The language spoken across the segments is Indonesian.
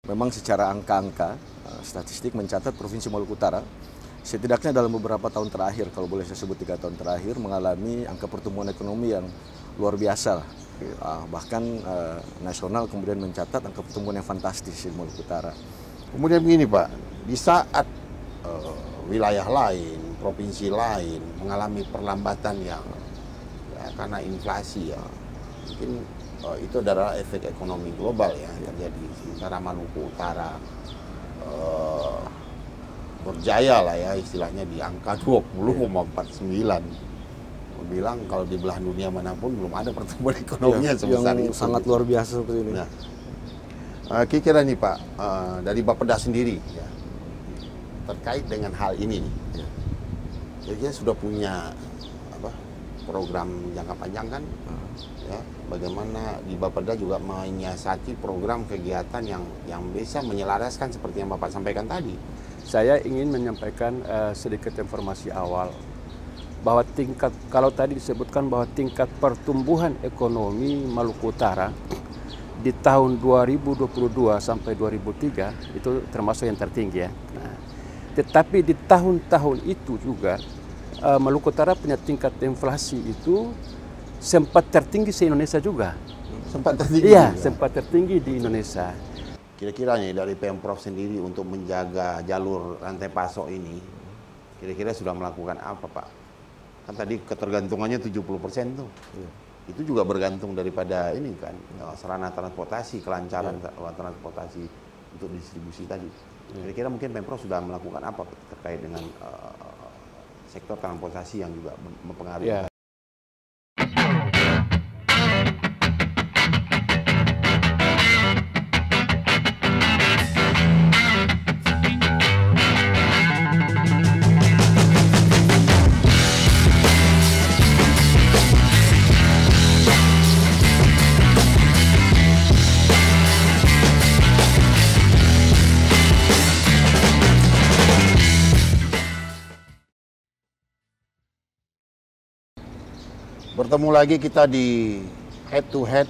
memang secara angka-angka statistik mencatat Provinsi Maluku Utara setidaknya dalam beberapa tahun terakhir, kalau boleh saya sebut 3 tahun terakhir, mengalami angka pertumbuhan ekonomi yang luar biasa. Bahkan nasional kemudian mencatat angka pertumbuhan yang fantastis di Maluku Utara. Kemudian begini Pak, di saat wilayah lain, provinsi lain mengalami perlambatan yang karena inflasi ya, mungkin itu adalah efek ekonomi global ya yang terjadi. Sementara Maluku Utara berjaya lah ya istilahnya di angka 20,49. Bilang kalau di belahan dunia manapun belum ada pertumbuhan ekonominya sebesar yang itu. Sangat luar biasa seperti ini. Nah, kira-kira nih Pak, dari Bapeda sendiri ya, terkait dengan hal ini nih, kira-kira sudah punya program jangka panjang kan? Ya, bagaimana di Bapeda juga menyiasati program kegiatan yang bisa menyelaraskan seperti yang Bapak sampaikan tadi. Saya ingin menyampaikan sedikit informasi awal bahwa kalau tadi disebutkan bahwa tingkat pertumbuhan ekonomi Maluku Utara di tahun 2022 sampai 2003 itu termasuk yang tertinggi ya. Nah, tetapi di tahun-tahun itu juga Maluku Utara punya tingkat inflasi itu sempat tertinggi se-Indonesia juga. Sempat tertinggi? Iya, juga. sempat tertinggi di Indonesia. Kira-kira nih dari Pemprov sendiri untuk menjaga jalur rantai pasok ini, kira-kira sudah melakukan apa Pak? Kan tadi ketergantungannya 70% tuh. Itu juga bergantung daripada ini kan, sarana transportasi, kelancaran transportasi untuk distribusi tadi. Kira-kira mungkin Pemprov sudah melakukan apa terkait dengan sektor transportasi yang juga mempengaruhi. Ya. Bertemu lagi kita di Head to Head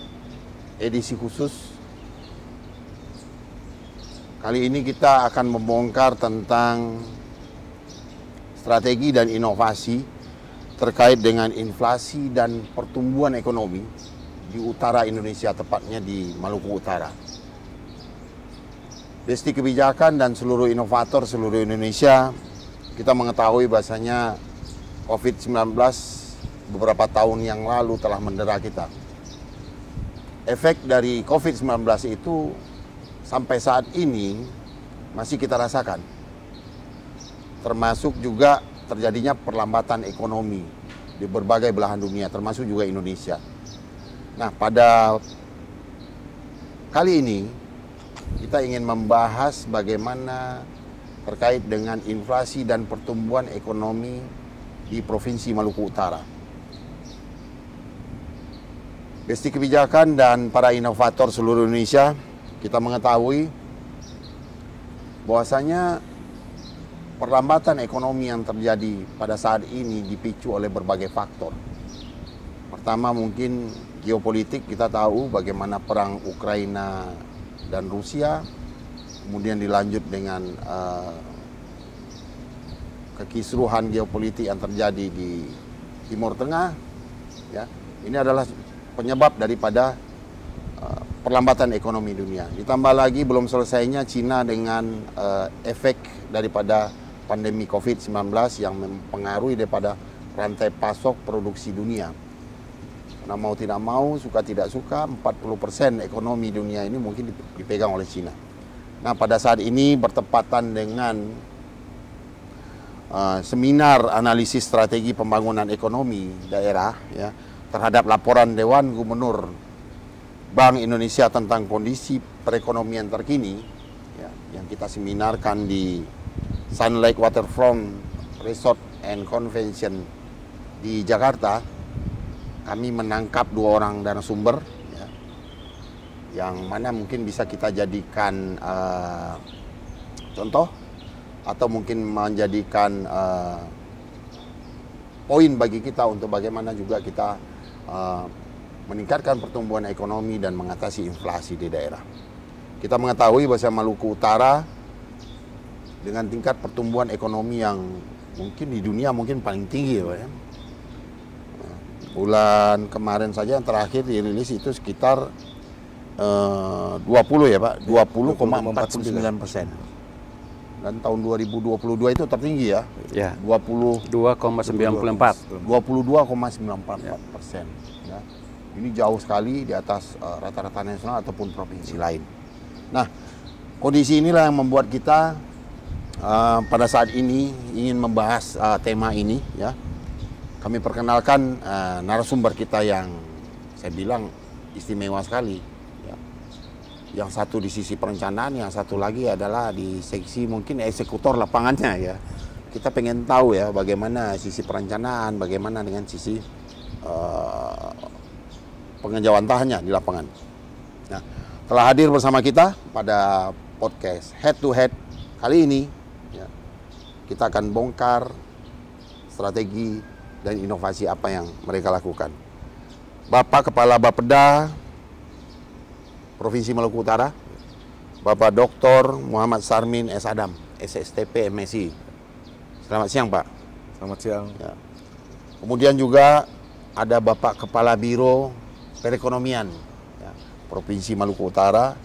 edisi khusus. Kali ini kita akan membongkar tentang strategi dan inovasi terkait dengan inflasi dan pertumbuhan ekonomi di utara Indonesia, tepatnya di Maluku Utara. Desti Kebijakan dan seluruh inovator seluruh Indonesia, kita mengetahui bahasanya COVID-19 beberapa tahun yang lalu telah mendera kita. Efek dari COVID-19 itu sampai saat ini masih kita rasakan. Termasuk juga terjadinya perlambatan ekonomi di berbagai belahan dunia, termasuk juga Indonesia. Nah, pada kali ini kita ingin membahas bagaimana terkait dengan inflasi dan pertumbuhan ekonomi di Provinsi Maluku Utara. Desti Kebijakan dan para inovator seluruh Indonesia, kita mengetahui bahwasanya perlambatan ekonomi yang terjadi pada saat ini dipicu oleh berbagai faktor. Pertama mungkin geopolitik, kita tahu bagaimana perang Ukraina dan Rusia, kemudian dilanjut dengan kekisruhan geopolitik yang terjadi di Timur Tengah. Ya, ini adalah penyebab daripada perlambatan ekonomi dunia. Ditambah lagi belum selesainya Cina dengan efek daripada pandemi COVID-19 yang mempengaruhi daripada rantai pasok produksi dunia. Karena mau tidak mau, suka tidak suka, 40% ekonomi dunia ini mungkin dipegang oleh Cina. Nah, pada saat ini bertepatan dengan seminar analisis strategi pembangunan ekonomi daerah ya, terhadap laporan Dewan Gubernur Bank Indonesia tentang kondisi perekonomian terkini ya, yang kita seminarkan di Sun Lake Waterfront Resort and Convention di Jakarta. Kami menangkap 2 orang narasumber ya, yang mana mungkin bisa kita jadikan contoh atau mungkin menjadikan poin bagi kita untuk bagaimana juga kita meningkatkan pertumbuhan ekonomi dan mengatasi inflasi di daerah. Kita mengetahui bahwa Maluku Utara dengan tingkat pertumbuhan ekonomi yang mungkin di dunia mungkin paling tinggi ya Pak ya. Bulan kemarin saja yang terakhir dirilis itu sekitar 20 ya Pak, 20,49%. Dan tahun 2022 itu tertinggi ya, Ya. 22,94%. 22,94%. Ya. Ini jauh sekali di atas rata-rata nasional ataupun provinsi lain. Nah, kondisi inilah yang membuat kita pada saat ini ingin membahas tema ini ya. Kami perkenalkan narasumber kita yang saya bilang istimewa sekali ya. Yang satu di sisi perencanaan, yang satu lagi adalah di seksi mungkin eksekutor lapangannya ya. Kita pengen tahu ya bagaimana sisi perencanaan, bagaimana dengan sisi pengejawantahannya di lapangan. Nah, telah hadir bersama kita pada podcast Head to Head kali ini ya, kita akan bongkar strategi dan inovasi apa yang mereka lakukan. Bapak Kepala Bapeda Provinsi Maluku Utara, Bapak Dr. Muhammad Sarmin S. Adam, SSTP MSI. Selamat siang Pak. Selamat siang. Ya. Kemudian juga ada Bapak Kepala Biro Perekonomian ya, Provinsi Maluku Utara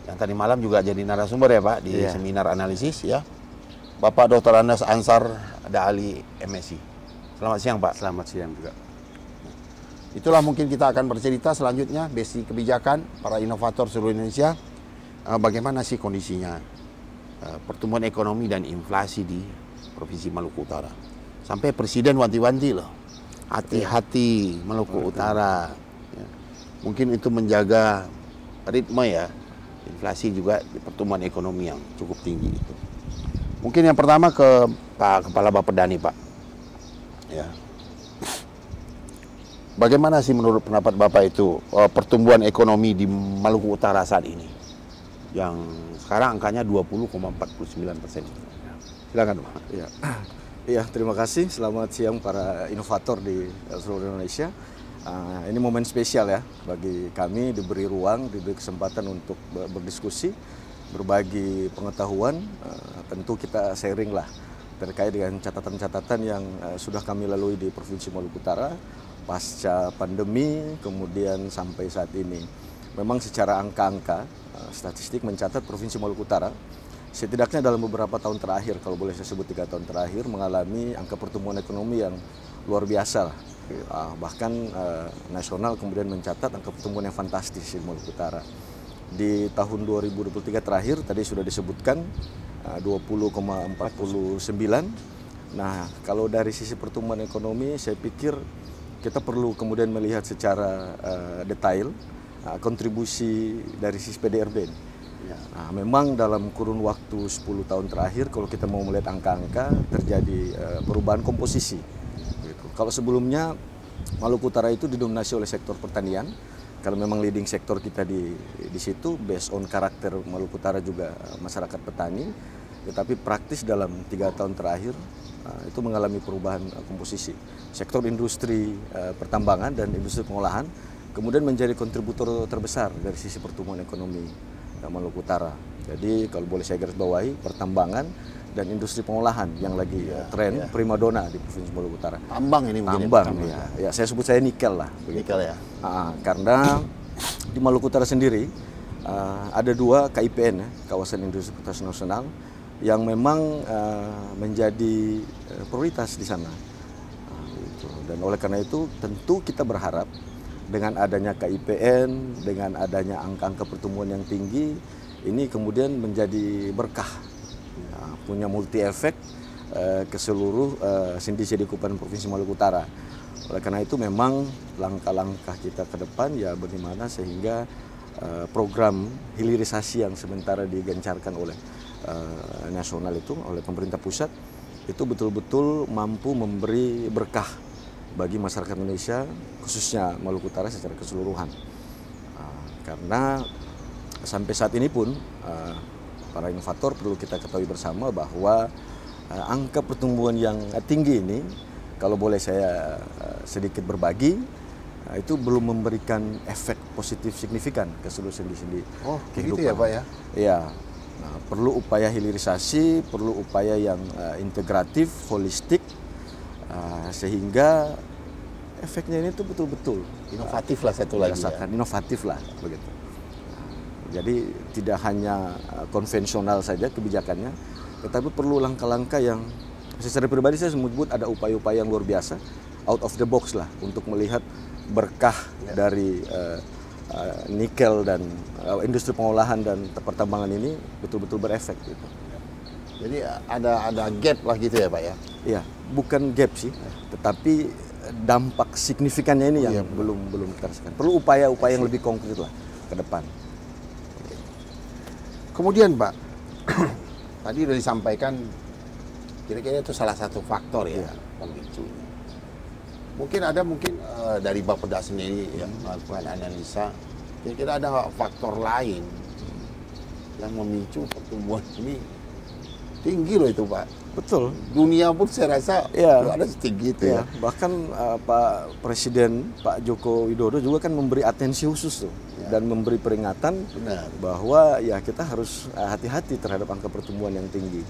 yang tadi malam juga jadi narasumber ya Pak di seminar analisis ya. Bapak Dr. Anas Ansar Daali MSI. Selamat siang Pak. Selamat siang juga. Itulah mungkin kita akan bercerita selanjutnya basic kebijakan para inovator seluruh Indonesia. Bagaimana sih kondisinya pertumbuhan ekonomi dan inflasi di Provinsi Maluku Utara. Sampai Presiden wanti-wanti loh. Hati-hati Maluku Utara. Ya. Mungkin itu menjaga ritme ya. Inflasi juga di pertumbuhan ekonomi yang cukup tinggi itu. Mungkin yang pertama ke Pak Kepala Bapeda nih Pak. Ya. Bagaimana sih menurut pendapat Bapak itu pertumbuhan ekonomi di Maluku Utara saat ini? Yang sekarang angkanya 20,49%. Silakan Pak. Ya. Iya, terima kasih. Selamat siang para inovator di seluruh Indonesia. Ini momen spesial ya bagi kami, diberi ruang, diberi kesempatan untuk berdiskusi, berbagi pengetahuan. Tentu kita sharing lah terkait dengan catatan-catatan yang sudah kami lalui di Provinsi Maluku Utara pasca pandemi, kemudian sampai saat ini. Memang secara angka-angka, statistik mencatat Provinsi Maluku Utara setidaknya dalam beberapa tahun terakhir, kalau boleh saya sebut 3 tahun terakhir, mengalami angka pertumbuhan ekonomi yang luar biasa. Bahkan nasional kemudian mencatat angka pertumbuhan yang fantastis di Maluku Utara. Di tahun 2023 terakhir, tadi sudah disebutkan 20,49. Nah, kalau dari sisi pertumbuhan ekonomi, saya pikir kita perlu kemudian melihat secara detail kontribusi dari sisi PDRB ini. Nah, memang dalam kurun waktu 10 tahun terakhir, kalau kita mau melihat angka-angka, terjadi perubahan komposisi. Gitu. Kalau sebelumnya Maluku Utara itu didominasi oleh sektor pertanian, kalau memang leading sektor kita di situ, based on karakter Maluku Utara juga masyarakat petani, tetapi praktis dalam 3 tahun terakhir itu mengalami perubahan komposisi. Sektor industri pertambangan dan industri pengolahan kemudian menjadi kontributor terbesar dari sisi pertumbuhan ekonomi Maluku Utara. Jadi kalau boleh saya garis bawahi, pertambangan dan industri pengolahan yang lagi tren primadona di Provinsi Maluku Utara. Tambang ini mungkin. Tambang ya. Saya sebut saya nikel lah. Nikel ya. Karena di Maluku Utara sendiri ada 2 KIPN ya, kawasan industri prioritas nasional yang memang menjadi prioritas di sana. Gitu. Dan oleh karena itu tentu kita berharap dengan adanya KIPN, dengan adanya angka-angka pertumbuhan yang tinggi, ini kemudian menjadi berkah, punya multi efek ke seluruh sendi-sendi Kabupaten Provinsi Maluku Utara. Oleh karena itu memang langkah-langkah kita ke depan ya bagaimana sehingga program hilirisasi yang sementara digencarkan oleh nasional itu, oleh pemerintah pusat, itu betul-betul mampu memberi berkah bagi masyarakat Indonesia, khususnya Maluku Utara secara keseluruhan. Karena sampai saat ini pun para inovator perlu kita ketahui bersama bahwa angka pertumbuhan yang tinggi ini, kalau boleh saya sedikit berbagi, itu belum memberikan efek positif signifikan ke seluruh sendi-sendi Oh, kehidupan. gitu ya Pak ya? Iya. Nah, perlu upaya hilirisasi, perlu upaya yang integratif, holistik, sehingga efeknya ini tuh betul-betul Inovatif lah satu lagi ya. inovatif lah begitu. Jadi tidak hanya konvensional saja kebijakannya, tetapi perlu langkah-langkah yang secara pribadi saya menyebut ada upaya-upaya yang luar biasa, out of the box lah, untuk melihat berkah dari nikel dan industri pengolahan dan pertambangan ini betul-betul berefek gitu. Jadi ada gap lah gitu ya Pak ya? Iya, bukan gap sih, tetapi dampak signifikannya ini yang belum kita rasakan. Perlu upaya-upaya yang lebih konkret lah ke depan. Kemudian Pak, tadi sudah disampaikan kira-kira itu salah satu faktor ya pemicunya. Mungkin dari Bapeda sendiri yang melakukan analisa, kira-kira ada faktor lain yang memicu pertumbuhan ini tinggi loh itu Pak. Betul. Dunia pun saya rasa ada setinggi itu ya. Bahkan Pak Presiden Pak Joko Widodo juga kan memberi atensi khusus tuh dan memberi peringatan bahwa ya kita harus hati-hati terhadap angka pertumbuhan yang tinggi.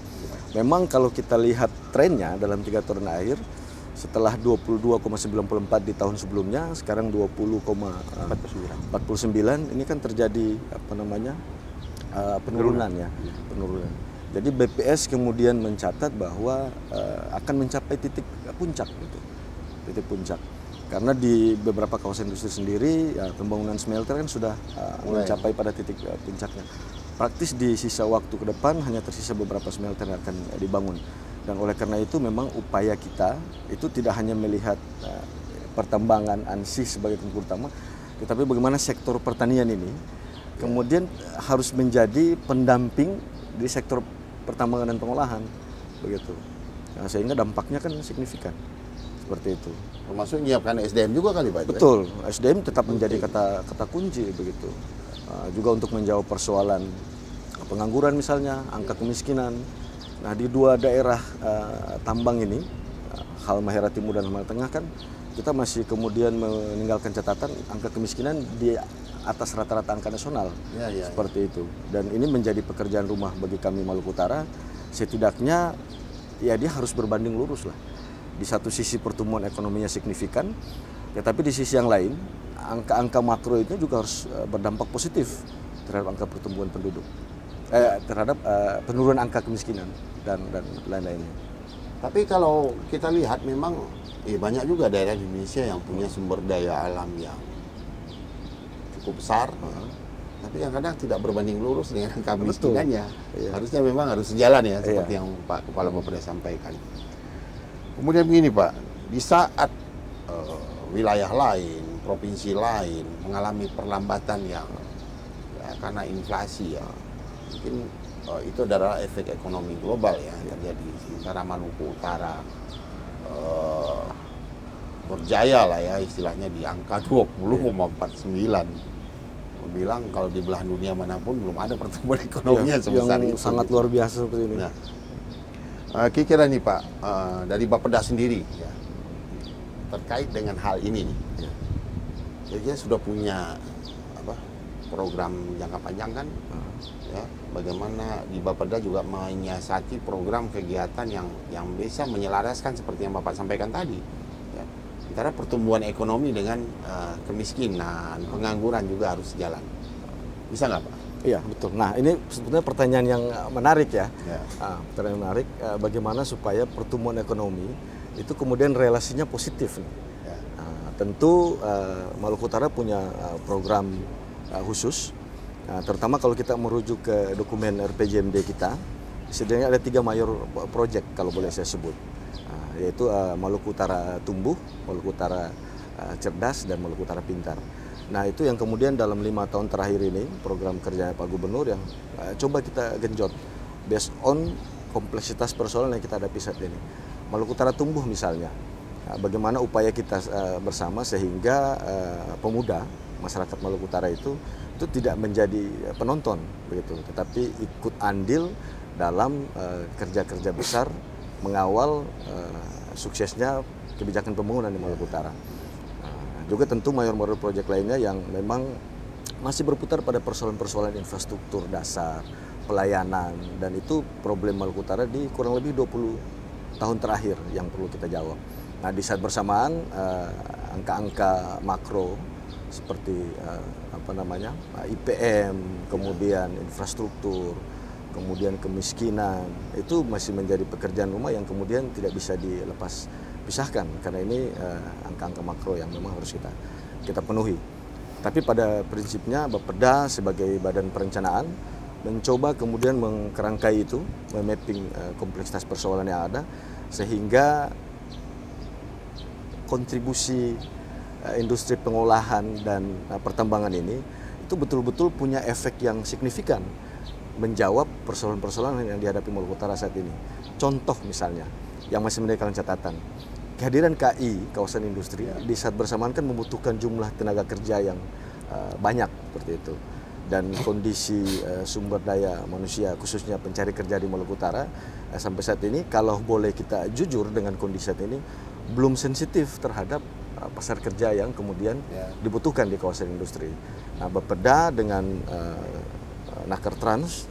Memang kalau kita lihat trennya dalam 3 tahun akhir, setelah 22,94 di tahun sebelumnya, sekarang 20,49, ini kan terjadi penurunan ya, penurunan. Jadi BPS kemudian mencatat bahwa akan mencapai titik puncak gitu. Titik puncak. Karena di beberapa kawasan industri sendiri pembangunan smelter kan sudah mencapai pada titik puncaknya. Praktis di sisa waktu ke depan hanya tersisa beberapa smelter yang akan dibangun. Dan oleh karena itu memang upaya kita itu tidak hanya melihat pertambangan ANSI sebagai konkur utama, tetapi bagaimana sektor pertanian ini kemudian harus menjadi pendamping di sektor pertambangan dan pengolahan, begitu. Nah, sehingga dampaknya kan signifikan, seperti itu. Termasuk menyiapkan SDM juga kali Pak? Betul, SDM tetap menjadi kata kunci, begitu. Juga untuk menjawab persoalan pengangguran misalnya, angka kemiskinan. Nah, di 2 daerah tambang ini, Halmahera Timur dan Halmahera Tengah kan, kita masih kemudian meninggalkan catatan angka kemiskinan di atas rata-rata angka nasional, seperti itu. Dan ini menjadi pekerjaan rumah bagi kami Maluku Utara. Setidaknya ya dia harus berbanding lurus lah. Di satu sisi pertumbuhan ekonominya signifikan, tetapi di sisi yang lain angka-angka makro itu juga harus berdampak positif terhadap angka pertumbuhan penduduk, terhadap penurunan angka kemiskinan dan lain-lainnya. Tapi kalau kita lihat memang banyak juga daerah di Indonesia yang punya sumber daya alam yang cukup besar, tapi kadang-kadang tidak berbanding lurus dengan angka kemiskinannya. Harusnya memang harus sejalan ya, seperti yang Pak Kepala Bapeda sampaikan. Kemudian begini Pak, di saat wilayah lain, provinsi lain mengalami perlambatan yang karena inflasi ya, mungkin itu adalah efek ekonomi global ya terjadi. Sementara Maluku Utara berjaya lah ya istilahnya di angka 20,49. Bilang kalau di belahan dunia manapun belum ada pertumbuhan ekonominya sebesar yang itu. Sangat luar biasa seperti ini. Nah, kira-kira nih Pak, dari Bapeda sendiri ya, terkait dengan hal ini, kira-kira sudah punya program jangka panjang kan? Ya, bagaimana di Bapeda juga menyiasati program kegiatan yang bisa menyelaraskan seperti yang Bapak sampaikan tadi, ya, antara pertumbuhan ekonomi dengan kemiskinan, pengangguran juga harus jalan. Bisa nggak Pak? Iya betul. Nah ini sebetulnya pertanyaan yang menarik ya. Pertanyaan menarik, bagaimana supaya pertumbuhan ekonomi itu kemudian relasinya positif. Tentu Maluku Utara punya program khusus. Terutama kalau kita merujuk ke dokumen RPJMD kita, setidaknya ada 3 mayor project kalau boleh saya sebut, yaitu Maluku Utara Tumbuh, Maluku Utara Cerdas, dan Maluku Utara Pintar. Nah itu yang kemudian dalam 5 tahun terakhir ini program kerja Pak Gubernur yang coba kita genjot based on kompleksitas persoalan yang kita hadapi saat ini. Maluku Utara Tumbuh misalnya, bagaimana upaya kita bersama sehingga pemuda masyarakat Maluku Utara itu tidak menjadi penonton begitu, tetapi ikut andil dalam kerja-kerja besar mengawal suksesnya kebijakan pembangunan di Maluku Utara. juga tentu mayor-mayor proyek lainnya yang memang masih berputar pada persoalan-persoalan infrastruktur dasar, pelayanan, dan itu problem Maluku Utara di kurang lebih 20 tahun terakhir yang perlu kita jawab. Nah, di saat bersamaan angka-angka makro seperti IPM, kemudian infrastruktur, kemudian kemiskinan, itu masih menjadi pekerjaan rumah yang kemudian tidak bisa dilepas pisahkan, karena ini angka-angka makro yang memang harus kita penuhi. Tapi pada prinsipnya Bapeda sebagai badan perencanaan mencoba kemudian mengkerangkai itu, memapping kompleksitas persoalan yang ada, sehingga kontribusi industri pengolahan dan pertambangan ini itu betul-betul punya efek yang signifikan menjawab persoalan-persoalan yang dihadapi Maluku Utara saat ini. Contoh misalnya yang masih menjadi catatan, kehadiran KI, kawasan industri, di saat bersamaan kan membutuhkan jumlah tenaga kerja yang banyak seperti itu, dan kondisi sumber daya manusia khususnya pencari kerja di Maluku Utara sampai saat ini, kalau boleh kita jujur dengan kondisi saat ini, belum sensitif terhadap pasar kerja yang kemudian dibutuhkan di kawasan industri. Nah, Bapeda dengan Nakertrans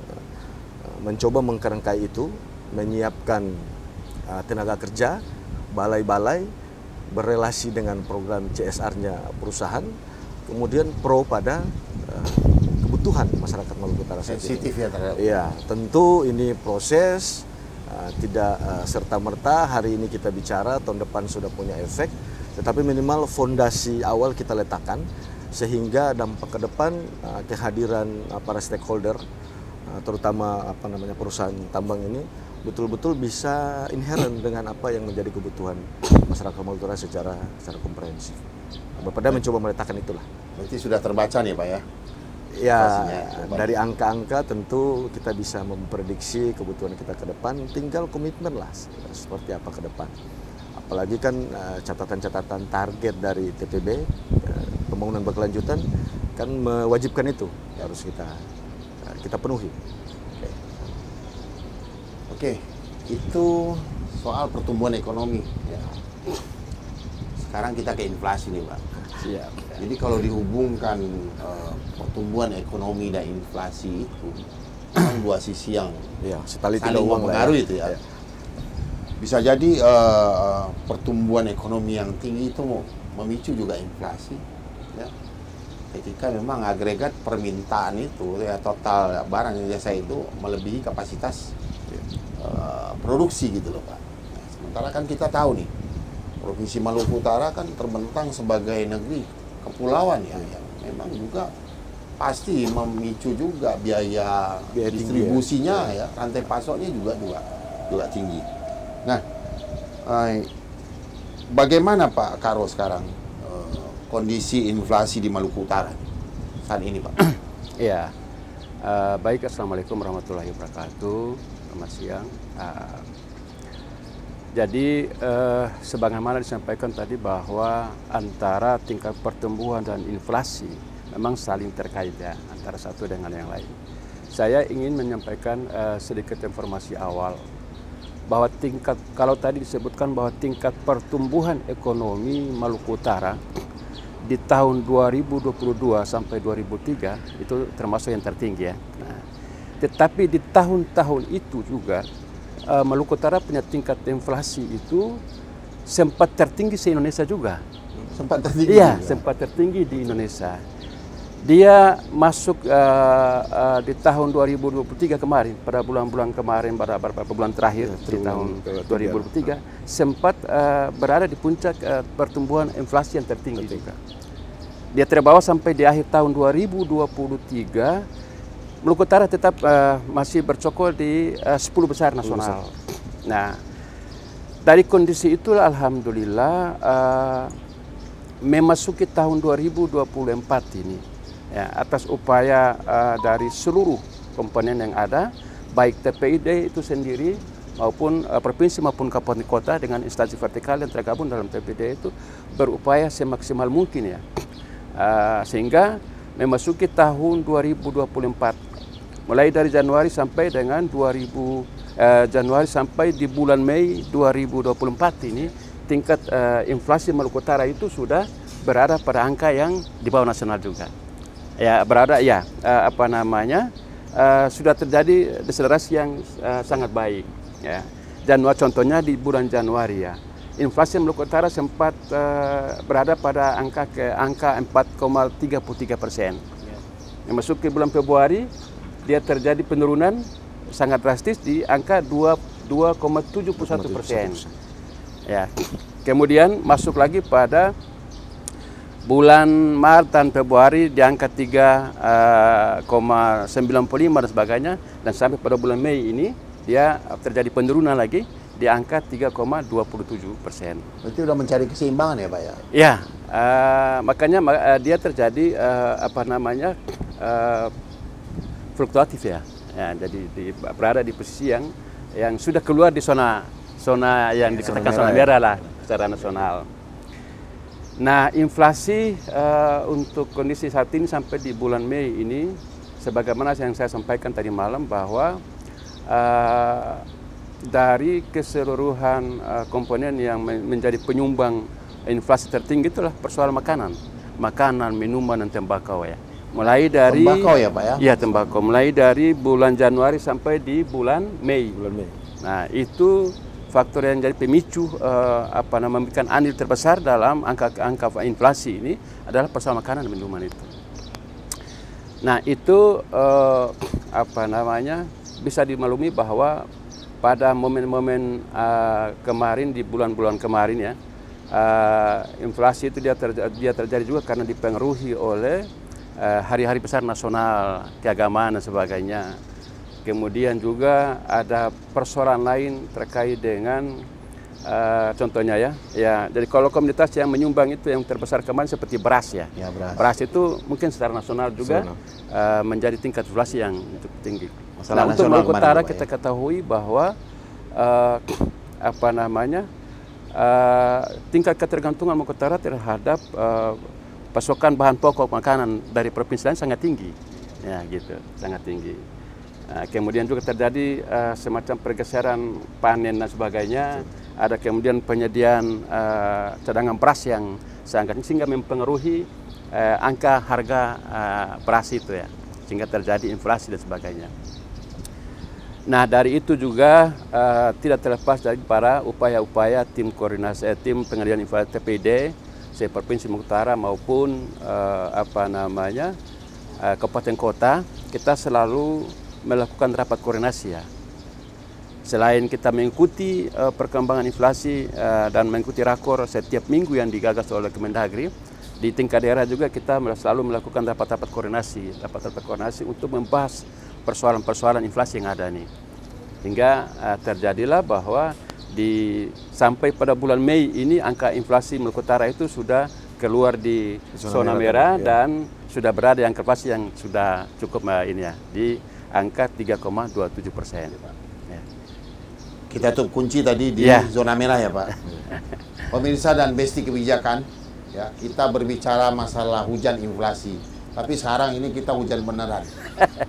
mencoba mengkerangkai itu, menyiapkan tenaga kerja, balai-balai, berrelasi dengan program CSR-nya perusahaan, kemudian pro pada kebutuhan masyarakat Maluku Utara saat ini. Sensitif ya terhadap. Iya, tentu ini proses, tidak serta-merta hari ini kita bicara, tahun depan sudah punya efek, tetapi minimal fondasi awal kita letakkan, sehingga dampak ke depan kehadiran para stakeholder, terutama perusahaan tambang ini, betul-betul bisa inherent dengan apa yang menjadi kebutuhan masyarakat Maluku Utara secara komprehensif. Bapeda mencoba meletakkan itulah. Berarti sudah terbaca nih Pak ya? Ya, dari angka-angka tentu kita bisa memprediksi kebutuhan kita ke depan, tinggal komitmen lah seperti apa ke depan. Apalagi kan catatan-catatan target dari TPB, pembangunan berkelanjutan, kan mewajibkan itu, harus kita penuhi. Oke, itu soal pertumbuhan ekonomi. Ya. Sekarang kita ke inflasi nih Pak. Siap. Jadi kalau dihubungkan pertumbuhan ekonomi dan inflasi itu kan dua sisi yang saling mempengaruhi itu ya. Bisa jadi pertumbuhan ekonomi yang tinggi itu memicu juga inflasi. Ya. Ketika memang agregat permintaan itu ya total barang dan jasa itu melebihi kapasitas produksi gitu loh Pak. Nah, sementara kan kita tahu nih, Provinsi Maluku Utara kan terbentang sebagai negeri kepulauan ya, yang memang juga pasti memicu juga biaya distribusinya tinggi, ya, rantai pasoknya juga tinggi. Nah, bagaimana Pak Karo sekarang kondisi inflasi di Maluku Utara saat ini Pak? Iya, baik, assalamualaikum warahmatullahi wabarakatuh, selamat siang. Jadi sebagaimana disampaikan tadi bahwa antara tingkat pertumbuhan dan inflasi memang saling terkait ya, antara satu dengan yang lain. Saya ingin menyampaikan sedikit informasi awal bahwa kalau tadi disebutkan bahwa tingkat pertumbuhan ekonomi Maluku Utara di tahun 2022 sampai 2003 itu termasuk yang tertinggi ya. Nah, tetapi di tahun-tahun itu juga Maluku Utara punya tingkat inflasi itu sempat tertinggi se-Indonesia juga. Sempat tertinggi? Iya, sempat tertinggi di Indonesia. Dia masuk di tahun 2023 kemarin, pada bulan-bulan kemarin, pada beberapa bulan terakhir di tahun 2023, sempat berada di puncak pertumbuhan inflasi yang tertinggi juga. Dia terbawa sampai di akhir tahun 2023, Maluku Utara tetap masih bercokol di 10 besar nasional. Nah, dari kondisi itu alhamdulillah memasuki tahun 2024 ini, ya, atas upaya dari seluruh komponen yang ada, baik TPID itu sendiri maupun provinsi maupun kabupaten kota dengan instansi vertikal yang tergabung dalam TPID itu berupaya semaksimal mungkin ya, sehingga memasuki tahun 2024. Mulai dari Januari sampai dengan Januari sampai di bulan Mei 2024 ini tingkat inflasi Maluku Utara itu sudah berada pada angka yang di bawah nasional juga. Ya, berada ya sudah terjadi deselerasi yang sangat baik ya. Contohnya di bulan Januari ya. Inflasi Maluku Utara sempat berada pada angka 4,33%. Yang masuk ke bulan Februari dia terjadi penurunan sangat drastis di angka 2,71%. Ya. Kemudian masuk lagi pada bulan Maret dan Februari di angka 3,95 dan sebagainya, dan sampai pada bulan Mei ini dia terjadi penurunan lagi di angka 3,27%. Berarti sudah mencari keseimbangan ya Pak ya? Ya, makanya dia terjadi fluktuatif ya. Jadi berada di posisi yang sudah keluar di zona yang dikatakan zona merah lah secara nasional. Nah, inflasi untuk kondisi saat ini sampai di bulan Mei ini, sebagaimana yang saya sampaikan tadi malam bahwa dari keseluruhan komponen yang menjadi penyumbang inflasi tertinggi itulah persoalan makanan, minuman, dan tembakau ya. Mulai dari tembakau ya Pak ya? Iya, tembakau. Mulai dari bulan Januari sampai di bulan Mei. Nah, itu faktor yang jadi pemicu memberikan andil terbesar dalam angka inflasi ini adalah persoalan makanan dan minuman itu. Nah, itu bisa dimaklumi bahwa pada momen-momen kemarin, di bulan-bulan kemarin ya, inflasi itu dia terjadi juga karena dipengaruhi oleh hari-hari besar nasional, keagamaan dan sebagainya. Kemudian juga ada persoalan lain terkait dengan contohnya ya. Jadi kalau komunitas yang menyumbang itu yang terbesar kemarin seperti beras ya. Beras itu mungkin secara nasional juga menjadi tingkat inflasi yang cukup tinggi. Nah, untuk Maluku Utara kita ketahui bahwa tingkat ketergantungan Maluku Utara terhadap pasokan bahan pokok makanan dari provinsi lain sangat tinggi, ya gitu, sangat tinggi. Kemudian juga terjadi semacam pergeseran panen dan sebagainya. Ada kemudian penyediaan cadangan beras yang sangat tinggi sehingga mempengaruhi angka harga beras itu ya, sehingga terjadi inflasi dan sebagainya. Nah, dari itu juga tidak terlepas dari para upaya-upaya tim koordinasi, tim pengendalian inflasi TPD, Provinsi Maluku Utara maupun kabupaten kota, kita selalu melakukan rapat koordinasi ya. Selain kita mengikuti perkembangan inflasi dan mengikuti rakor setiap minggu yang digagas oleh Kemendagri, di tingkat daerah juga kita selalu melakukan rapat-rapat koordinasi untuk membahas persoalan-persoalan inflasi yang ada nih. Hingga terjadilah bahwa sampai pada bulan Mei ini angka inflasi Maluku Utara itu sudah keluar di zona merah dan sudah berada di angka inflasi yang sudah cukup di angka 3,27%. Ya. Kita tuh kunci tadi di zona merah ya Pak. Pemirsa dan Besti Kebijakan, ya, kita berbicara masalah hujan inflasi. Tapi sekarang ini kita hujan beneran.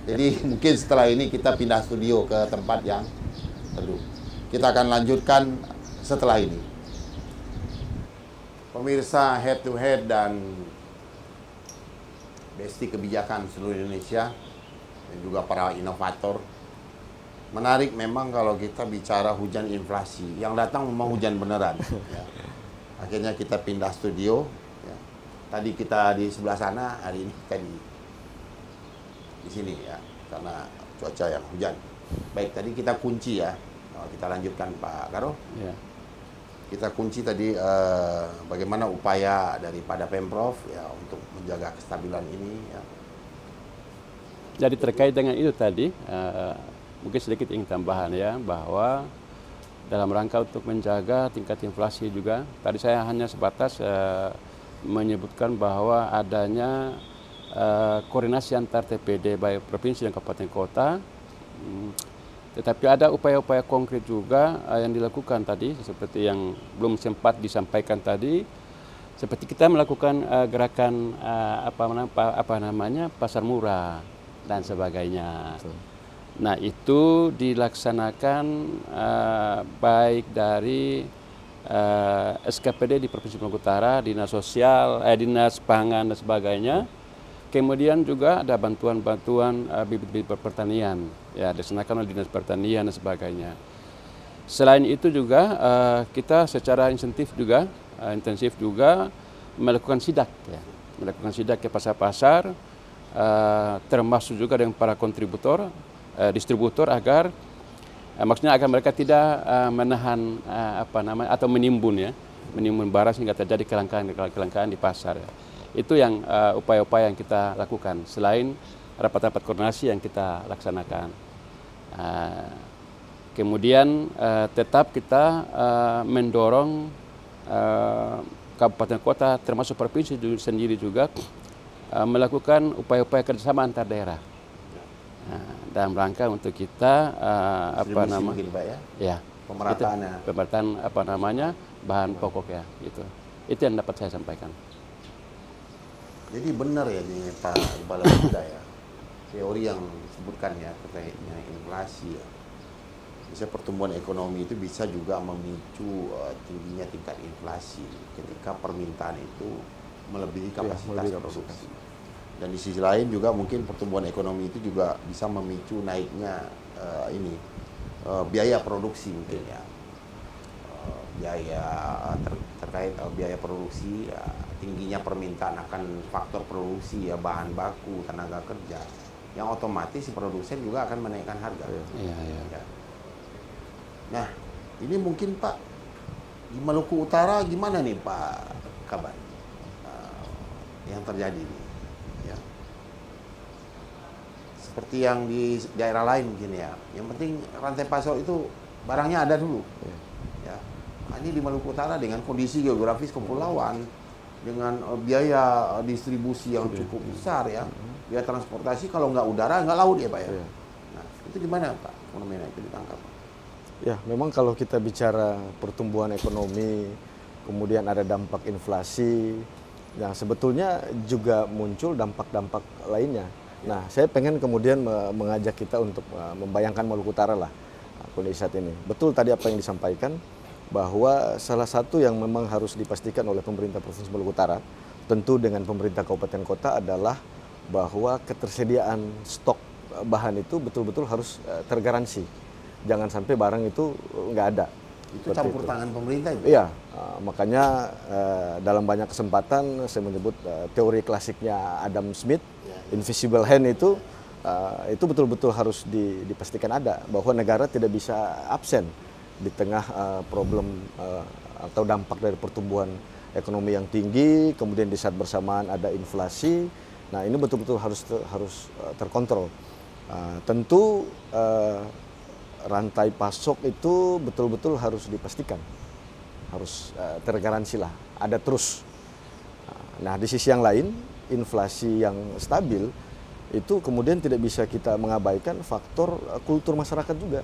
Jadi mungkin setelah ini kita pindah studio ke tempat yang teduh. Kita akan lanjutkan setelah ini. Pemirsa Head to Head dan Besti Kebijakan seluruh Indonesia dan juga para inovator. Menarik memang kalau kita bicara hujan inflasi. Yang datang memang hujan beneran. Ya. Akhirnya kita pindah studio. Tadi kita di sebelah sana, hari ini kita di sini ya, karena cuaca yang hujan. Baik, tadi kita kunci ya. Kita lanjutkan Pak Karo. Ya. Kita kunci tadi bagaimana upaya daripada Pemprov ya untuk menjaga kestabilan ini. Ya. Jadi terkait dengan itu tadi, mungkin sedikit ingin tambahan ya, bahwa dalam rangka untuk menjaga tingkat inflasi juga, tadi saya hanya sebatas menyebutkan bahwa adanya koordinasi antar TPD baik provinsi dan kabupaten kota, tetapi ada upaya-upaya konkret juga yang dilakukan tadi seperti yang belum sempat disampaikan tadi, seperti kita melakukan gerakan pasar murah dan sebagainya. Nah, itu dilaksanakan baik dari SKPD di Provinsi Maluku Utara, dinas sosial, dinas pangan dan sebagainya. Kemudian juga ada bantuan-bantuan bibit-bibit pertanian, ya dilaksanakan oleh dinas pertanian dan sebagainya. Selain itu juga kita secara intensif juga melakukan sidak, ya, melakukan sidak ke pasar-pasar, termasuk juga dengan para kontributor, distributor agar maksudnya agar mereka tidak menahan atau menimbun barang sehingga terjadi kelangkaan di pasar. Ya. Itu yang upaya-upaya yang kita lakukan selain rapat-rapat koordinasi yang kita laksanakan. Kemudian tetap kita mendorong kabupaten kota termasuk provinsi sendiri juga melakukan upaya-upaya kerjasama antar daerah. Dalam rangka untuk kita mungkin, Pak, ya pemerataan bahan pokok ya gitu. Itu yang dapat saya sampaikan. Jadi benar ya nih Pak Kepala Bida ya, teori yang disebutkan ya terkaitnya inflasi ya. Bisa pertumbuhan ekonomi itu bisa juga memicu tingginya tingkat inflasi ketika permintaan itu melebihi kapasitas produksi. Dan di sisi lain juga mungkin pertumbuhan ekonomi itu juga bisa memicu naiknya biaya produksi mungkin ya. Biaya terkait biaya produksi, ya, tingginya permintaan akan faktor produksi ya, bahan baku, tenaga kerja, yang otomatis si produsen juga akan menaikkan harga. Ya. Nah, ini mungkin Pak di Maluku Utara gimana nih Pak Kaban yang terjadi nih? Ya. Seperti yang di daerah lain mungkin ya. Yang penting rantai pasok itu barangnya ada dulu. Ya. Ini di Maluku Utara dengan kondisi geografis kepulauan, dengan biaya distribusi yang cukup besar ya, biaya transportasi kalau nggak udara nggak laut ya Pak ya. Nah itu gimana Pak fenomena itu ditangkap? Ya memang kalau kita bicara pertumbuhan ekonomi, kemudian ada dampak inflasi, nah sebetulnya juga muncul dampak-dampak lainnya. Nah saya pengen kemudian mengajak kita untuk membayangkan Maluku Utara lah kondisi saat ini. Betul tadi apa yang disampaikan, bahwa salah satu yang memang harus dipastikan oleh pemerintah Provinsi Maluku Utara, tentu dengan pemerintah kabupaten kota, adalah bahwa ketersediaan stok bahan itu betul-betul harus tergaransi. Jangan sampai barang itu nggak ada. Itu campur tangan pemerintah itu? Iya, makanya dalam banyak kesempatan saya menyebut teori klasiknya Adam Smith, invisible hand itu betul-betul harus dipastikan ada, bahwa negara tidak bisa absen di tengah problem atau dampak dari pertumbuhan ekonomi yang tinggi, kemudian di saat bersamaan ada inflasi. Nah ini betul-betul harus terkontrol. Tentu rantai pasok itu betul-betul harus dipastikan, harus tergaransi lah, ada terus. Nah di sisi yang lain, inflasi yang stabil itu kemudian tidak bisa kita mengabaikan faktor kultur masyarakat juga.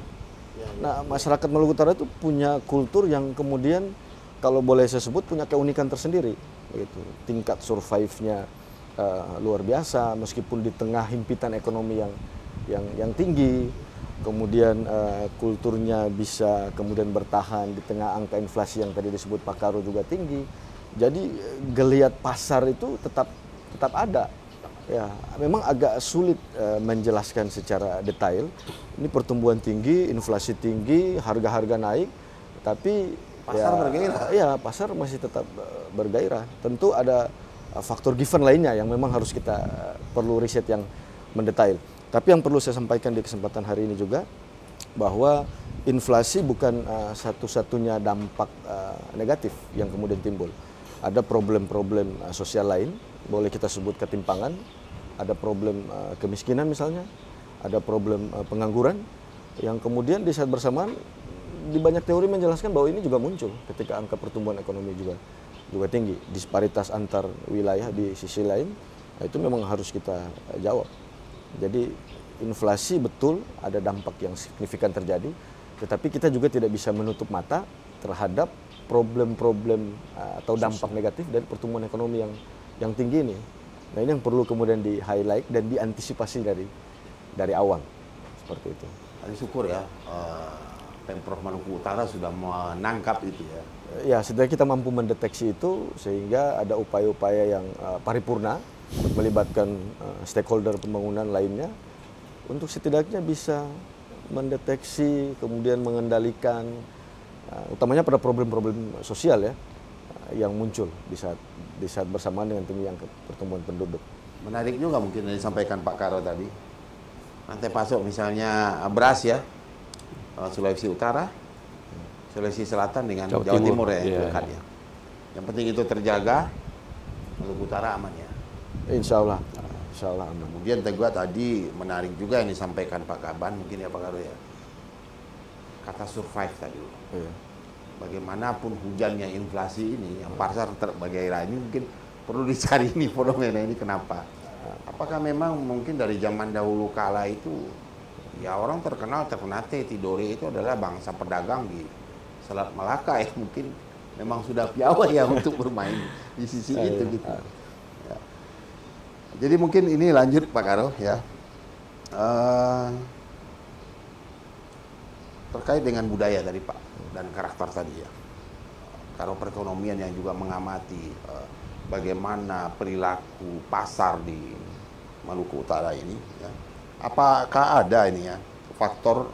Nah, masyarakat Maluku Utara itu punya kultur yang kemudian kalau boleh saya sebut punya keunikan tersendiri, begitu. Tingkat survive-nya luar biasa meskipun di tengah himpitan ekonomi yang tinggi. Kemudian kulturnya bisa kemudian bertahan di tengah angka inflasi yang tadi disebut Pak Karo juga tinggi. Jadi geliat pasar itu tetap ada. Ya, memang agak sulit menjelaskan secara detail. Ini pertumbuhan tinggi, inflasi tinggi, harga-harga naik, tapi pasar bergairah. Iya, pasar masih tetap bergairah. Tentu ada faktor given lainnya yang memang harus kita perlu riset yang mendetail. Tapi yang perlu saya sampaikan di kesempatan hari ini juga, bahwa inflasi bukan satu-satunya dampak negatif yang kemudian timbul. Ada problem-problem sosial lain, boleh kita sebut ketimpangan, ada problem kemiskinan misalnya, ada problem pengangguran, yang kemudian di saat bersamaan di banyak teori menjelaskan bahwa ini juga muncul ketika angka pertumbuhan ekonomi juga tinggi, disparitas antar wilayah di sisi lain, nah itu memang harus kita jawab. Jadi inflasi betul ada dampak yang signifikan terjadi, tetapi kita juga tidak bisa menutup mata terhadap problem-problem atau dampak negatif dari pertumbuhan ekonomi yang tinggi ini. Nah ini yang perlu kemudian di-highlight dan diantisipasi dari awal, seperti itu. Kami syukur ya, Pemprov Maluku Utara sudah menangkap itu ya. Ya, setidaknya kita mampu mendeteksi itu sehingga ada upaya-upaya yang paripurna untuk melibatkan stakeholder pembangunan lainnya untuk setidaknya bisa mendeteksi, kemudian mengendalikan, utamanya pada problem-problem sosial ya yang muncul di saat bersamaan dengan tinggi angka pertumbuhan penduduk. Menarik juga mungkin yang disampaikan Pak Karo tadi. Rantai pasok misalnya beras ya, Sulawesi Utara, Sulawesi Selatan dengan Jawa Timur ya, iya. dekat ya. Yang penting itu terjaga, Maluku Utara aman ya. Insya Allah aman. Kemudian juga tadi menarik juga yang disampaikan Pak Kaban mungkin ya Pak Karo ya. Kata survive tadi. Iya. Bagaimanapun hujannya inflasi ini, yang pasar berbagai ini mungkin perlu dicari ini fenomena ini kenapa. Apakah memang mungkin dari zaman dahulu kala itu ya orang terkenal Ternate Tidore itu adalah bangsa pedagang di Selat Malaka ya, mungkin memang sudah piawai ya untuk bermain di sisi itu gitu. Ya. Jadi mungkin ini lanjut Pak Karo ya. Terkait dengan budaya tadi Pak dan karakter tadi ya. Karo perekonomian yang juga mengamati bagaimana perilaku pasar di Maluku Utara ini ya. Apakah ada ini ya faktor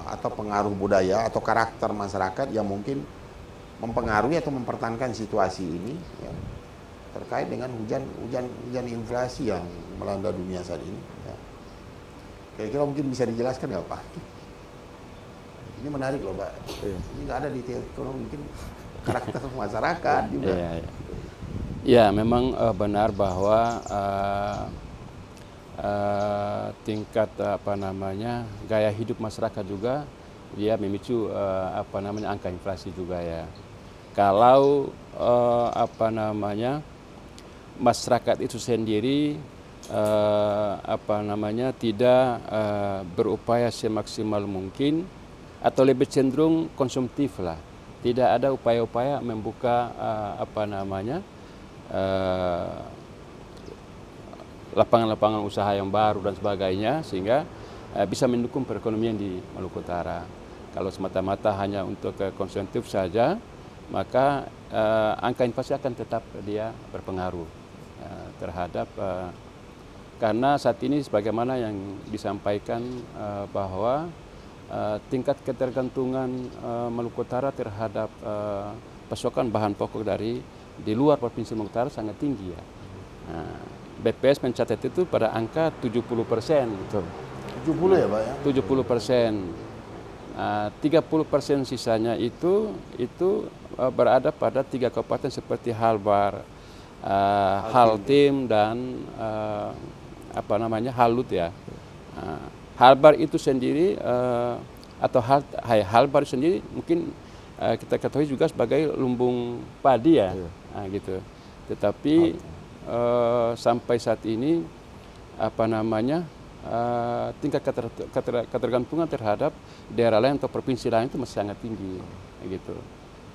atau pengaruh budaya atau karakter masyarakat yang mungkin mempengaruhi atau mempertahankan situasi ini ya, terkait dengan hujan inflasi yang melanda dunia saat ini ya. Kira-kira mungkin bisa dijelaskan nggak Pak? Ini menarik loh Pak. Ini nggak ada di teori ekonomi, mungkin karakter masyarakat juga. Ya, memang benar bahwa tingkat gaya hidup masyarakat juga dia memicu angka inflasi juga ya. Kalau masyarakat itu sendiri tidak berupaya semaksimal mungkin atau lebih cenderung konsumtif lah. Tidak ada upaya-upaya membuka lapangan-lapangan usaha yang baru dan sebagainya sehingga bisa mendukung perekonomian di Maluku Utara. Kalau semata-mata hanya untuk konsumtif saja, maka angka inflasi akan tetap dia berpengaruh terhadap karena saat ini sebagaimana yang disampaikan bahwa tingkat ketergantungan Maluku Utara terhadap pasokan bahan pokok di luar Provinsi Maluku Utara sangat tinggi ya. BPS mencatat itu pada angka 70%. 70 ya Pak ya? 70%. 30% sisanya itu berada pada 3 kabupaten seperti Halbar, Haltim dan Halut ya. Halbar itu sendiri atau Halbar sendiri mungkin kita ketahui juga sebagai lumbung padi ya, gitu. Tetapi sampai saat ini tingkat ketergantungan terhadap daerah lain atau provinsi lain itu masih sangat tinggi, gitu.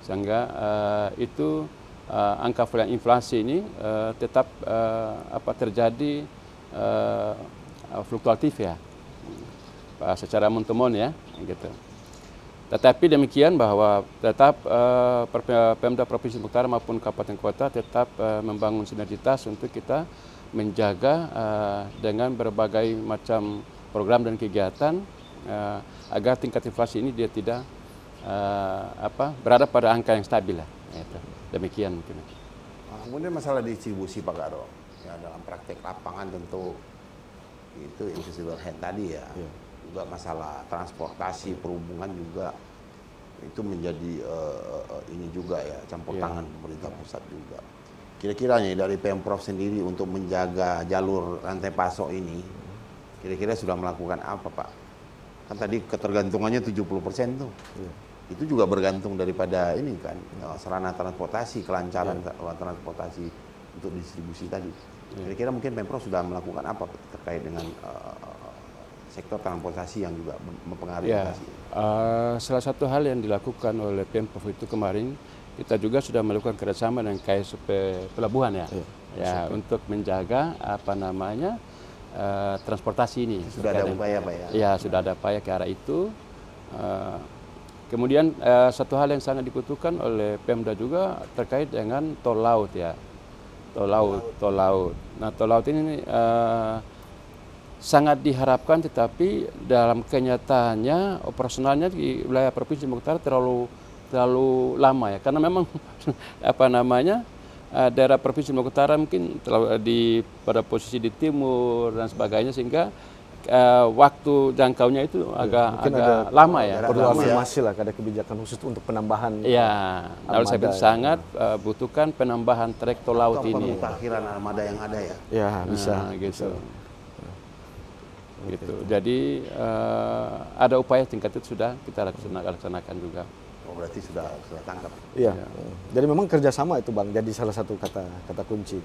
Sehingga itu angka inflasi ini tetap terjadi fluktuatif ya, secara montomon ya, gitu. Tetapi demikian bahwa tetap Pemda Provinsi Maluku Utara maupun kabupaten kota tetap membangun sinergitas untuk kita menjaga dengan berbagai macam program dan kegiatan agar tingkat inflasi ini dia tidak berada pada angka yang stabil lah. Demikian mungkin. Kemudian masalah distribusi Pak Karo, ya dalam praktek lapangan tentu itu invisible hand tadi ya. Juga masalah transportasi, perhubungan juga itu menjadi ini juga ya campur tangan pemerintah pusat juga. Kira-kira dari Pemprov sendiri untuk menjaga jalur rantai pasok ini, kira-kira sudah melakukan apa Pak? Kan tadi ketergantungannya 70% tuh. Itu juga bergantung daripada ini kan sarana transportasi, kelancaran transportasi untuk distribusi tadi. Kira-kira mungkin Pemprov sudah melakukan apa terkait dengan sektor transportasi yang juga mempengaruhi inflasi? Salah satu hal yang dilakukan oleh Pemprov itu kemarin, kita juga sudah melakukan kerjasama dengan KSP Pelabuhan untuk menjaga transportasi ini. Sudah ada upaya Pak ya? Ya, sudah ada upaya ke arah itu. Kemudian satu hal yang sangat dibutuhkan oleh Pemda juga terkait dengan tol laut ya. Tol laut. Nah, tol laut ini sangat diharapkan, tetapi dalam kenyataannya operasionalnya di wilayah Provinsi Maluku Utara terlalu lama ya, karena memang apa namanya daerah Provinsi Maluku Utara mungkin terlalu pada posisi di timur dan sebagainya, sehingga waktu jangkaunya itu agak lama ya. Perlu afirmasi lah, ada kebijakan khusus untuk penambahan. Ya, lalu saya pikir sangat butuhkan penambahan trek tol laut ini. Pemutakhiran armada yang ada ya. Ya, bisa gitu. Gitu. Jadi ada upaya tingkat itu sudah kita laksanakan juga. Oh, berarti sudah tangkap. Iya. Jadi memang kerjasama itu Bang, jadi salah satu kata kunci.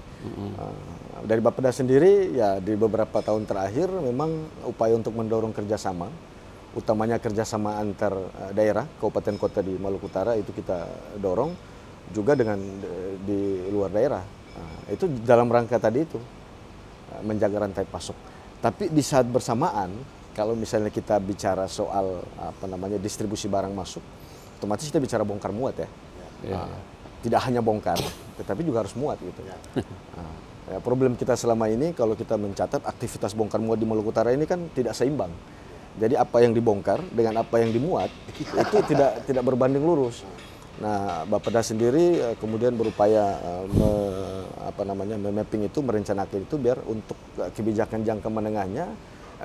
Dari Bapeda sendiri ya di beberapa tahun terakhir memang upaya untuk mendorong kerjasama, utamanya kerjasama antar daerah, kabupaten kota di Maluku Utara itu kita dorong juga dengan di luar daerah. Itu dalam rangka tadi itu menjaga rantai pasok. Tapi di saat bersamaan, kalau misalnya kita bicara soal distribusi barang masuk, otomatis kita bicara bongkar muat ya. Tidak hanya bongkar, tetapi juga harus muat gitu. Problem kita selama ini kalau kita mencatat aktivitas bongkar muat di Maluku Utara ini kan tidak seimbang. Jadi apa yang dibongkar dengan apa yang dimuat itu tidak berbanding lurus. Nah, Bapeda sendiri kemudian berupaya memapping itu, merencanakan itu biar untuk kebijakan jangka menengahnya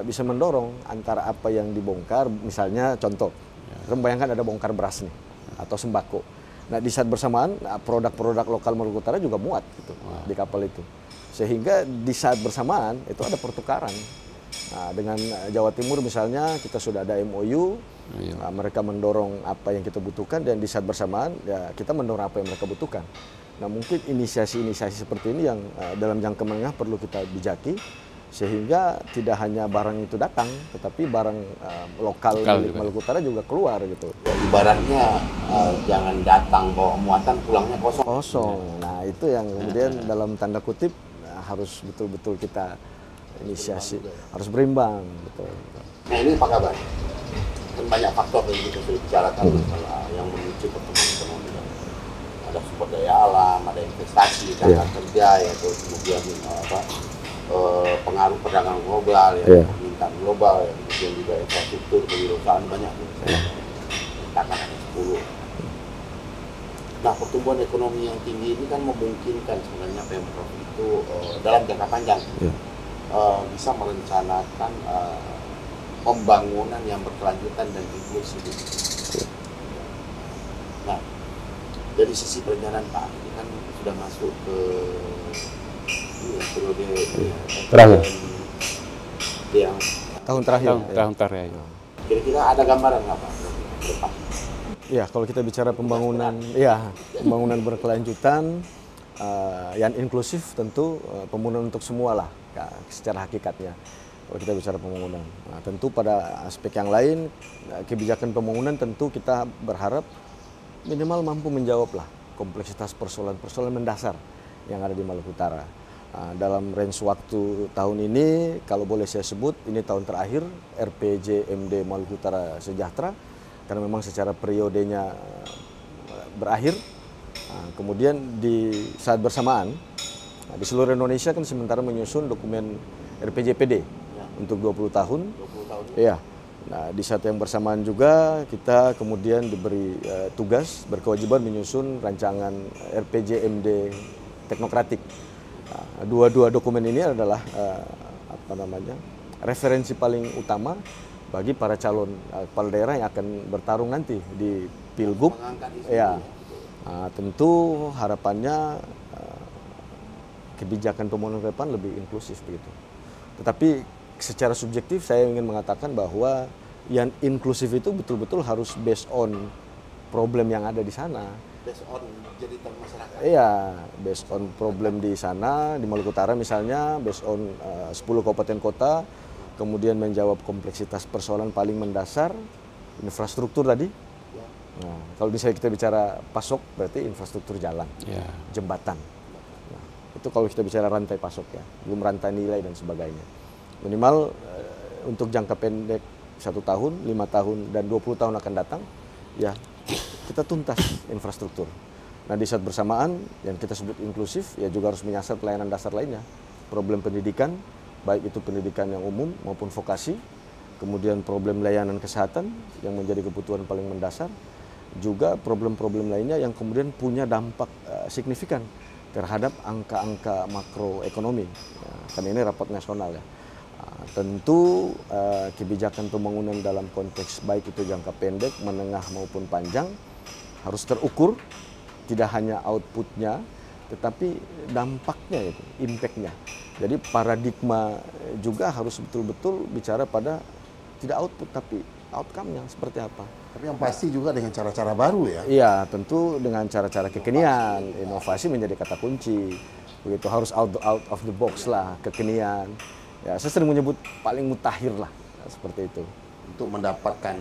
bisa mendorong antara apa yang dibongkar, misalnya contoh, kita bayangkan ada bongkar beras nih atau sembako. Nah, di saat bersamaan produk-produk lokal Maluku Utara juga muat gitu di kapal itu, sehingga di saat bersamaan itu ada pertukaran. Nah, dengan Jawa Timur misalnya kita sudah ada MOU, mereka mendorong apa yang kita butuhkan dan di saat bersamaan ya kita mendorong apa yang mereka butuhkan. Nah, mungkin inisiasi-inisiasi seperti ini yang dalam jangka menengah perlu kita bijaki sehingga tidak hanya barang itu datang, tetapi barang lokal milik Maluku Utara juga keluar gitu. Ya, ibaratnya jangan datang bawa muatan, pulangnya kosong. Kosong. Nah, itu yang kemudian dalam tanda kutip harus betul-betul kita inisiasi, harus berimbang. Betul. Nah, ini apa kabar? Kan banyak faktor yang kita sudah bicarakan yang memicu pertumbuhan ekonomi. Ada sumber daya alam, ada investasi, tenaga kerja, yaitu kemudian pengaruh perdagangan global, permintaan global, kemudian juga infrastruktur, kewirausahaan banyak. Katakan ada 10. Nah, pertumbuhan ekonomi yang tinggi ini kan memungkinkan sebenarnya Pemprov itu dalam jangka panjang bisa merencanakan pembangunan yang berkelanjutan dan inklusif. Nah, dari sisi perencanaan Pak, ini kan sudah masuk ke periode terakhir. Yang tahun terakhir. Tahun terakhir. Kira-kira ada gambaran nggak Pak? Ya, kalau kita bicara pembangunan berkelanjutan, yang inklusif tentu pembangunan untuk semua lah, secara hakikatnya. Kalau kita bicara pembangunan, nah, tentu pada aspek yang lain kebijakan pembangunan tentu kita berharap minimal mampu menjawab lah kompleksitas persoalan-persoalan mendasar yang ada di Maluku Utara. Dalam range waktu tahun ini, kalau boleh saya sebut, ini tahun terakhir RPJMD Maluku Utara Sejahtera, karena memang secara periodenya berakhir. Kemudian di saat bersamaan, di seluruh Indonesia kan sementara menyusun dokumen RPJPD untuk 20 tahun. 20 tahun. Iya. Nah, di saat yang bersamaan juga kita kemudian diberi tugas, berkewajiban menyusun rancangan RPJMD teknokratik. Dua dokumen ini adalah referensi paling utama bagi para calon kepala daerah yang akan bertarung nanti di Pilgub. Ya, tentu harapannya kebijakan pembangunan ke depan lebih inklusif begitu. Tetapi secara subjektif saya ingin mengatakan bahwa yang inklusif itu betul-betul harus based on problem yang ada di sana. Based on cerita masyarakat. Iya, based on problem di sana, di Maluku Utara misalnya, based on 10 kabupaten kota, kemudian menjawab kompleksitas persoalan paling mendasar, infrastruktur tadi. Nah, kalau misalnya kita bicara pasok, berarti infrastruktur jalan, jembatan. Nah, itu kalau kita bicara rantai pasok ya, belum rantai nilai dan sebagainya. Minimal untuk jangka pendek 1 tahun, 5 tahun, dan 20 tahun akan datang, ya kita tuntas infrastruktur. Nah di saat bersamaan yang kita sebut inklusif ya juga harus menyasar pelayanan dasar lainnya. Problem pendidikan, baik itu pendidikan yang umum maupun vokasi, kemudian problem layanan kesehatan yang menjadi kebutuhan paling mendasar, juga problem-problem lainnya yang kemudian punya dampak signifikan terhadap angka-angka makroekonomi. Kan ini raport nasional ya. Tentu kebijakan pembangunan dalam konteks baik itu jangka pendek, menengah maupun panjang harus terukur, tidak hanya outputnya, tetapi dampaknya itu, impactnya. Jadi paradigma juga harus betul-betul bicara pada tidak output tapi outcome-nya seperti apa. Tapi yang pasti juga dengan cara-cara baru ya. Iya, tentu dengan cara-cara kekinian, inovasi menjadi kata kunci. Begitu harus out of the box lah, kekinian. Ya, saya sering menyebut paling mutakhir lah, seperti itu. Untuk mendapatkan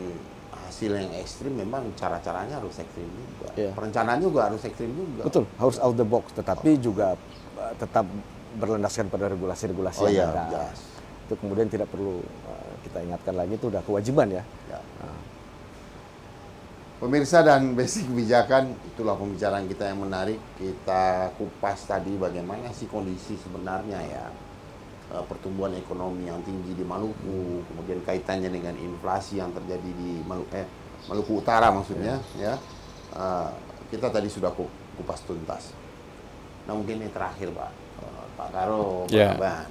hasil yang ekstrim memang cara-caranya harus ekstrim juga. Iya. Perencanaan juga harus ekstrim juga. Betul, harus out the box, tetapi juga tetap berlandaskan pada regulasi-regulasi Oh yang iya, ada. jelas. Itu kemudian tidak perlu kita ingatkan lagi, itu udah kewajiban ya. Ya. Pemirsa dan basic kebijakan, itulah pembicaraan kita yang menarik. Kita kupas tadi bagaimana sih kondisi sebenarnya ya. Pertumbuhan ekonomi yang tinggi di Maluku, kemudian kaitannya dengan inflasi yang terjadi di Maluku Utara maksudnya, ya. Kita tadi sudah kupas tuntas. Nah mungkin ini terakhir Pak, Pak Karo, Pak Aban,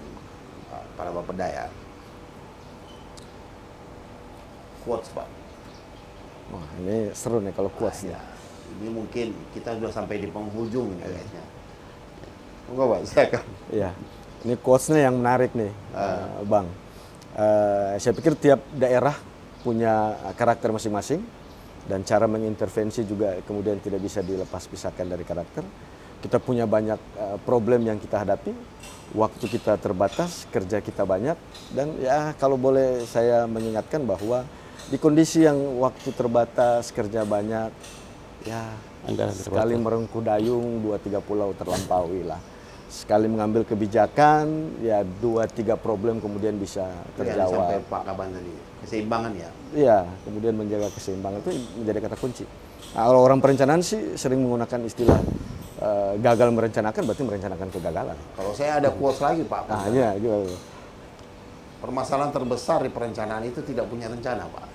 para Bapeda ya. Quotes Pak. Wah, ini seru nih kalau quotes ya. Ini mungkin kita sudah sampai di penghujung nih kayaknya. Enggak Pak, silakan. Iya. Ini quotes-nya yang menarik nih, Bang. Saya pikir tiap daerah punya karakter masing-masing dan cara mengintervensi juga kemudian tidak bisa dilepas pisahkan dari karakter. Kita punya banyak problem yang kita hadapi, waktu kita terbatas, kerja kita banyak, dan ya kalau boleh saya mengingatkan bahwa di kondisi yang waktu terbatas, kerja banyak, ya sekali merengkuh dayung 2-3 pulau terlampaui lah. Sekali mengambil kebijakan, ya 2-3 problem kemudian bisa terjawab. Sampai Pak Kaban tadi, keseimbangan ya? Iya, kemudian menjaga keseimbangan itu menjadi kata kunci. Nah, kalau orang perencanaan sih sering menggunakan istilah gagal merencanakan berarti merencanakan kegagalan. Kalau saya ada quotes lagi Pak. Nah, iya, gitu. Permasalahan terbesar di perencanaan itu tidak punya rencana Pak.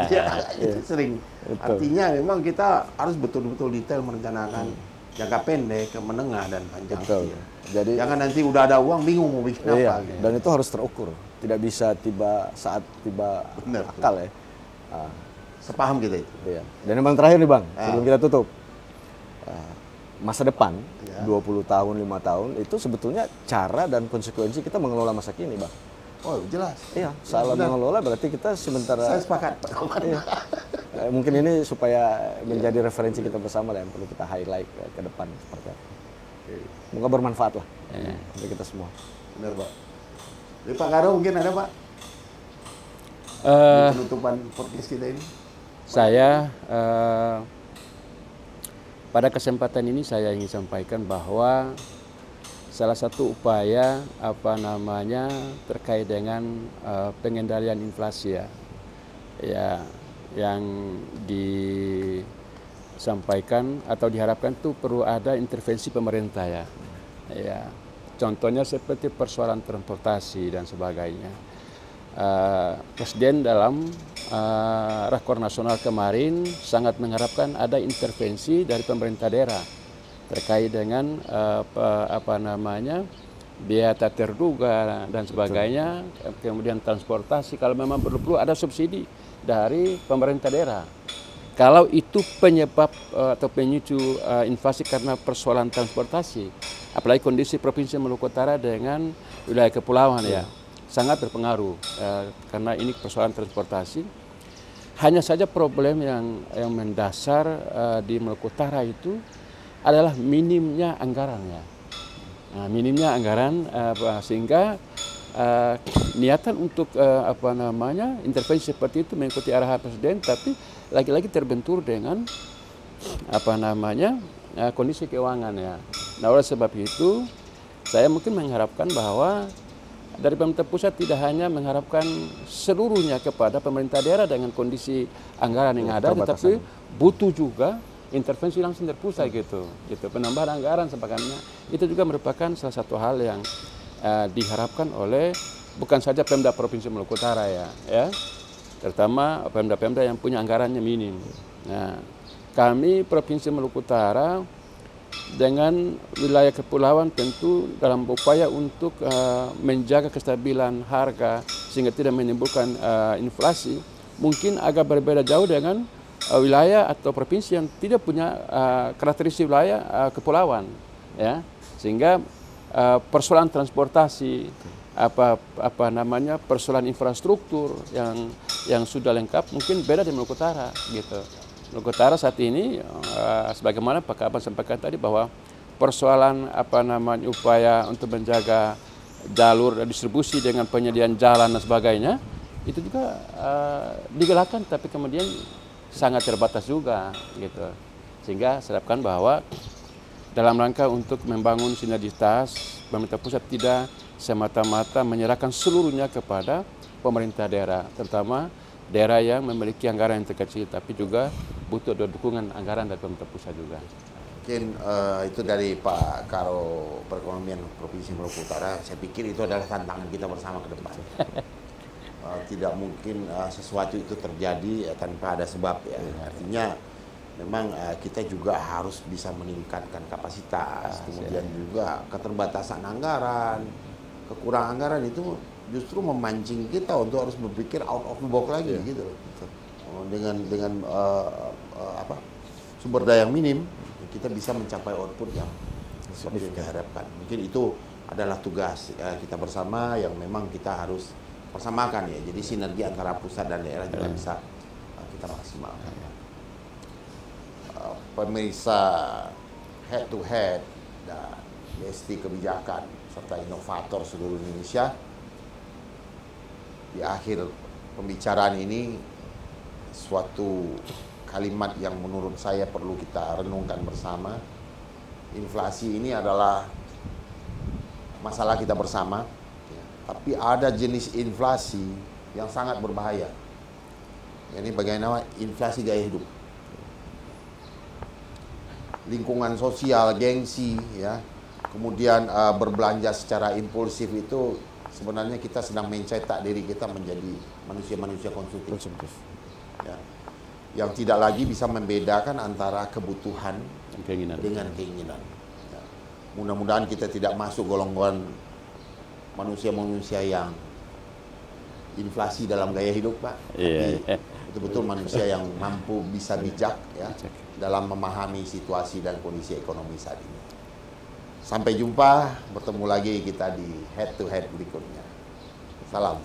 Iya. Itu sering. Betul. Artinya memang kita harus betul-betul detail merencanakan jangka pendek, ke menengah dan panjang. Betul. Jadi jangan nanti udah ada uang bingung mau bikin iya, apa. Gitu. dan itu harus terukur. Tidak bisa saat tiba Benar, akal ya. Sepaham kita itu. Iya. Dan yang paling terakhir nih Bang, sebelum kita tutup. Masa depan, 20 tahun, 5 tahun, itu sebetulnya cara dan konsekuensi kita mengelola masa kini Bang. Oh jelas. Iya, salah mengelola berarti kita sementara... Saya sepakat Pak Kaban. Iya. Mungkin ini supaya menjadi referensi kita bersama lah yang perlu kita highlight ke depan seperti apa. Semoga bermanfaat lah untuk kita semua. Benar Pak. Jadi Pak Karo mungkin ada Pak? Penutupan podcast kita ini. Saya pada kesempatan ini saya ingin sampaikan bahwa salah satu upaya terkait dengan pengendalian inflasi ya yang disampaikan atau diharapkan itu perlu ada intervensi pemerintah ya. Contohnya seperti persoalan transportasi dan sebagainya. Presiden dalam Rakor Nasional kemarin sangat mengharapkan ada intervensi dari pemerintah daerah terkait dengan biaya tak terduga dan sebagainya, kemudian transportasi kalau memang perlu ada subsidi dari pemerintah daerah. Kalau itu penyebab atau pemicu inflasi karena persoalan transportasi, apalagi kondisi Provinsi Maluku Utara dengan wilayah kepulauan ya, sangat berpengaruh karena ini persoalan transportasi. Hanya saja problem yang mendasar di Maluku Utara itu adalah minimnya anggaran ya. Nah, minimnya anggaran sehingga niatan untuk intervensi seperti itu mengikuti arahan Presiden, tapi lagi-lagi terbentur dengan kondisi keuangan ya. Nah oleh sebab itu saya mungkin mengharapkan bahwa dari pemerintah pusat tidak hanya mengharapkan seluruhnya kepada pemerintah daerah dengan kondisi anggaran yang ada, tetapi butuh juga intervensi langsung dari pusat gitu. Penambahan anggaran sebagainya itu juga merupakan salah satu hal yang diharapkan oleh bukan saja Pemda Provinsi Maluku Utara ya, terutama Pemda-Pemda yang punya anggarannya minim. Nah, kami Provinsi Maluku Utara dengan wilayah kepulauan tentu dalam upaya untuk menjaga kestabilan harga sehingga tidak menimbulkan inflasi, mungkin agak berbeda jauh dengan wilayah atau provinsi yang tidak punya karakteristik wilayah kepulauan, ya, sehingga persoalan transportasi, persoalan infrastruktur yang sudah lengkap mungkin beda di Maluku Utara gitu. Maluku Utara saat ini sebagaimana Pak Kaban sampaikan tadi bahwa persoalan upaya untuk menjaga jalur distribusi dengan penyediaan jalan dan sebagainya itu juga digerakkan, tapi kemudian sangat terbatas juga gitu. Sehingga saya harapkan bahwa dalam rangka untuk membangun sinergitas, pemerintah pusat tidak semata-mata menyerahkan seluruhnya kepada pemerintah daerah, terutama daerah yang memiliki anggaran yang terkecil, tapi juga butuh dukungan anggaran dari pemerintah pusat juga. Mungkin itu dari Pak Karo Perekonomian Provinsi Maluku Utara. Saya pikir itu adalah tantangan kita bersama ke depan. Tidak mungkin sesuatu itu terjadi tanpa ada sebab ya. Artinya memang kita juga harus bisa meningkatkan kapasitas, kemudian juga keterbatasan anggaran, kekurangan anggaran itu justru memancing kita untuk harus berpikir out of the box lagi gitu. Dengan sumber daya yang minim kita bisa mencapai output yang seperti yang diharapkan. Mungkin itu adalah tugas kita bersama yang memang kita harus persamakan ya. Jadi sinergi antara pusat dan daerah juga bisa kita maksimalkan. Pemirsa head to head dan BST kebijakan serta inovator seluruh Indonesia, di akhir pembicaraan ini suatu kalimat yang menurut saya perlu kita renungkan bersama. Inflasi ini adalah masalah kita bersama, tapi ada jenis inflasi yang sangat berbahaya. Ini bagaimana inflasi gaya hidup, lingkungan sosial, gengsi, ya, kemudian berbelanja secara impulsif itu sebenarnya kita sedang mencetak diri kita menjadi manusia-manusia konsumtif. Ya, yang tidak lagi bisa membedakan antara kebutuhan dengan keinginan. Ya. Mudah-mudahan kita tidak masuk golongan manusia-manusia yang inflasi dalam gaya hidup, Pak. Tapi betul-betul manusia yang mampu bisa bijak ya dalam memahami situasi dan kondisi ekonomi saat ini. Sampai jumpa, bertemu lagi kita di head to head berikutnya. Salam.